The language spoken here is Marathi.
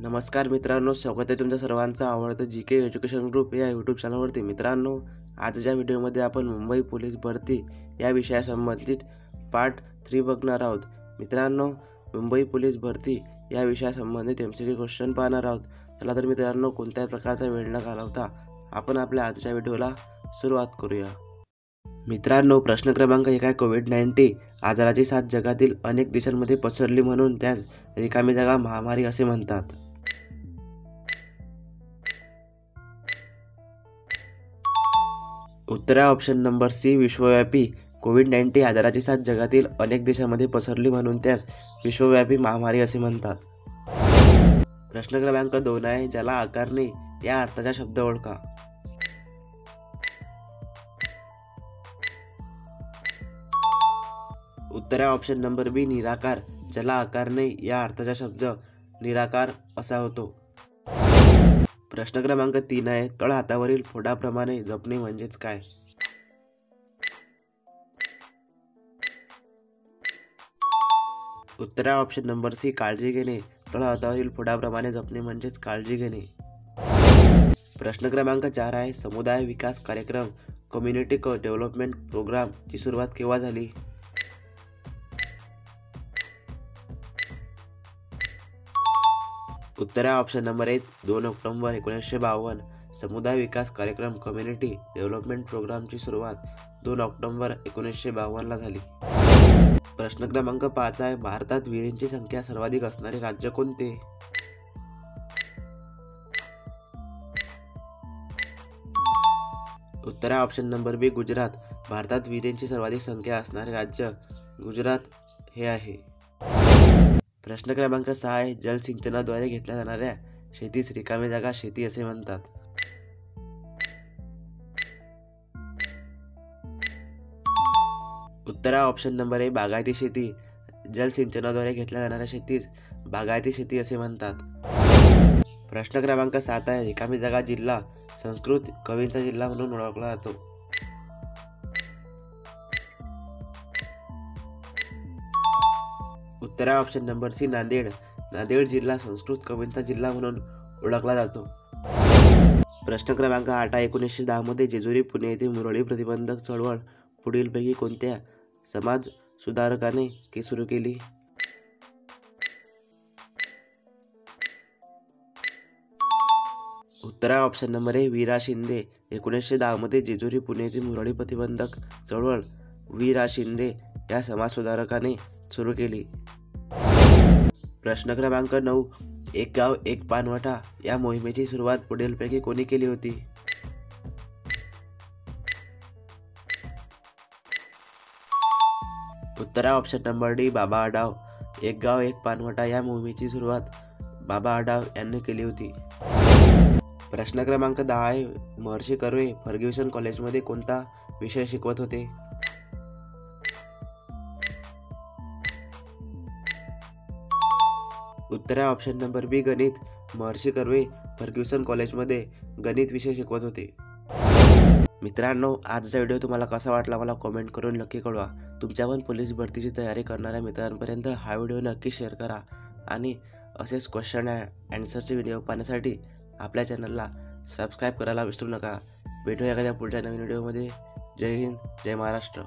नमस्कार मित्रांनो, स्वागत आहे तुमच्या सर्वांचं आवडतं GK एज्युकेशन ग्रुप या यूट्यूब चॅनलवरती। मित्रांनो, आजच्या व्हिडिओमध्ये आपण मुंबई पोलीस भरती या विषयासंबंधित पार्ट 3 बघणार आहोत। मित्रांनो, मुंबई पोलीस भरती या विषयासंबंधित MCQ क्वेश्चन पाहणार आहोत। चला तर मित्रांनो, कोणत्याही प्रकारचा वेळ न घालवता आपण आपल्या आजच्या व्हिडिओला सुरुवात करूया। मित्रांनो, प्रश्न क्रमांक 1 आहे, कोविड-19 आजाराची साथ जगातील अनेक देशांमध्ये पसरली म्हणून त्यास रिकामी जागा महामारी असे म्हणतात। उत्तर आहे ऑप्शन नंबर सी, विश्वव्यापी। कोविड-19 आजाराची साथ जगातील अनेक देशांमध्ये पसरली म्हणून त्यास विश्वव्यापी महामारी असे म्हणतात। प्रश्न क्रमांक 2 आहे, ज्याला आकारणे या अर्थाचा शब्द ओळखा। उत्तर आहे ऑप्शन नंबर बी, निराकार। ज्याला आकारणे या अर्थाचा शब्द निराकार असा होतो। प्रश्न क्रमांक 3 आहे, तळ हातावरील फोडाप्रमाणे जपणे म्हणजेच काय? उत्तर आहे ऑप्शन नंबर सी, काळजी घेणे। तळ हातावरील फोडाप्रमाणे जपणे म्हणजेच काळजी घेणे। प्रश्न क्रमांक 4 आहे, समुदाय विकास कार्यक्रम कम्युनिटी डेव्हलपमेंट प्रोग्राम ची सुरुवात केव्हा झाली? उत्तर आहे ऑप्शन नंबर 1, 2 ऑक्टोबर 1952। समुदाय विकास कार्यक्रम कम्युनिटी डेव्हलपमेंट प्रोग्रामची सुरुवात 2 ऑक्टोबर 1952 ला झाली। प्रश्न क्रमांक 5 आहे, भारतात विहिरींची संख्या सर्वाधिक असणारे राज्य कोणते? उत्तर आहे ऑप्शन नंबर बी, गुजरात। भारतात विहिरींची सर्वाधिक संख्या असणारे राज्य गुजरात हे आहे। प्रश्न क्रमांक 6 आहे, जलसिंचनाद्वारे घेतल्या जाणाऱ्या शेतीस रिकामी जागा शेती असे म्हणतात। उत्तर आहे ऑप्शन नंबर ए, बागायती शेती। जलसिंचनाद्वारे घेतल्या जाणाऱ्या शेतीस बागायती शेती असे म्हणतात। प्रश्न क्रमांक 7 आहे, रिकामी जागा जिल्हा संस्कृत कवींचा जिल्हा म्हणून ओळखला जातो। उत्तर आहे option number C, Nanded. Nanded जिल्हा संस्कृत कवींचा जिल्हा म्हणून ओळखला जातो। प्रश्न क्रमांक 8 आहे, 1910 मध्ये जेजुरी पुणे येथे मुरळी प्रतिबंधक चळवळ पुढीलपैकी कोणत्या समाज सुधारकाने सुरू केली? उत्तर आहे ऑप्शन नंबर ए, वी रा शिंदे। 1910 मध्ये जेजुरी पुणे येथे मुरळी प्रतिबंधक चळवळ वी रा शिंदे या समाज सुधारकाने सुरू केली। प्रश्न क्रमांक 9, एक गाव एक पाणवठा या मोहिमेची सुरुवात पुढीलपैकी कोणी केली होती? उत्तर आहे option number D, Baba Adhav. एक गाव एक पाणवठा या मोहिमेची सुरुवात बाबा आढाव यांनी केली होती। प्रश्न क्रमांक 10 आहे, महर्षी कर्वे फर्ग्युसन कॉलेजमध्ये कोणता विषय शिकवत होते? उत्तर आहे ऑप्शन नंबर बी, गणित। महर्षी कर्वे फर्ग्युसन कॉलेजमध्ये गणित विषय शिकवत होते। मित्रांनो, आजचा व्हिडिओ तुम्हाला कसा वाटला मला कमेंट करून नक्की कळवा। तुमच्या पण पोलीस भरतीची तयारी करणाऱ्या मित्रांपर्यंत हा व्हिडिओ नक्की शेअर करा आणि असेच क्वेश्चन आन्सरचे व्हिडिओ पाहण्यासाठी आपल्या चॅनलला सबस्क्राईब करायला विसरू नका। भेटूया एखाद्या पुढच्या नवीन व्हिडिओमध्ये। जय हिंद, जय महाराष्ट्र।